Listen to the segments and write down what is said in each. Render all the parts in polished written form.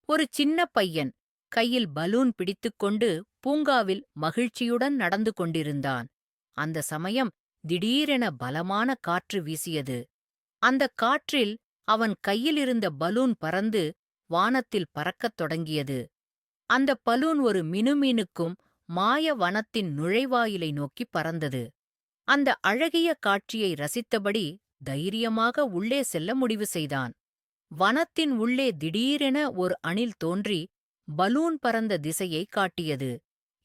ஒரு சின்ன பையன் கையில் பலூன் பிடித்துக்கொண்டு பூங்காவில் மகிழ்ச்சியுடன் நடந்து கொண்டிருந்தான். அந்த சமயம் திடீரென பலமான காற்று வீசியது. அந்தக் காற்றில் அவன் கையிலிருந்த பலூன் பறந்து வானத்தில் பறக்கத் தொடங்கியது. அந்த பலூன் ஒரு மினுமினுக்கும் மாய வனத்தின் நுழைவாயிலை நோக்கிப் பறந்தது. அந்த அழகிய காட்சியை ரசித்தபடி தைரியமாக உள்ளே செல்ல முடிவு செய்தான். வனத்தின் உள்ளே திடீரென ஒரு அணில் தோன்றி பலூன் பறந்த திசையை காட்டியது.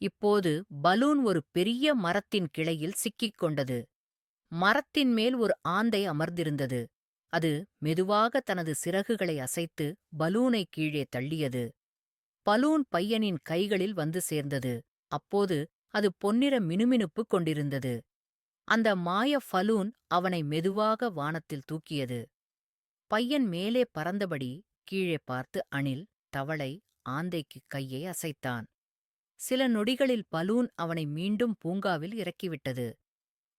இப்போது பலூன் ஒரு பெரிய மரத்தின் கிளையில் சிக்கிக் கொண்டது. மரத்தின் மேல் ஒரு ஆந்தை அமர்ந்திருந்தது. அது மெதுவாக தனது சிறகுகளை அசைத்து பலூனை கீழே தள்ளியது. பலூன் பையனின் கைகளில் வந்து சேர்ந்தது. அப்போது அது பொன்னிற மினுமினுப்பு கொண்டிருந்தது. அந்த மாய பலூன் அவனை மெதுவாக வானத்தில் தூக்கியது. பையன் மேலே பறந்தபடி கீழே பார்த்து அணில், தவளை, ஆந்தைக்கு கையை அசைத்தான். சில நொடிகளில் பலூன் அவனை மீண்டும் பூங்காவில் இறக்கிவிட்டது.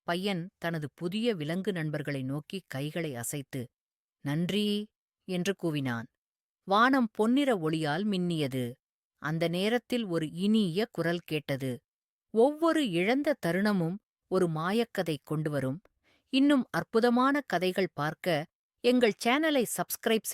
பையன் தனது புதிய விலங்கு நண்பர்களை நோக்கி கைகளை அசைத்து, நன்றி என்று கூவினான். வானம் பொன்னிற ஒளியால் மின்னியது. அந்த நேரத்தில் ஒரு இனிய குரல் கேட்டது. ஒவ்வொரு இழந்த தருணமும் ஒரு மாயக்கதை கொண்டுவரும். இன்னும் அற்புதமான கதைகள் பார்க்க எங்கள் சேனலை சப்ஸ்கிரைப்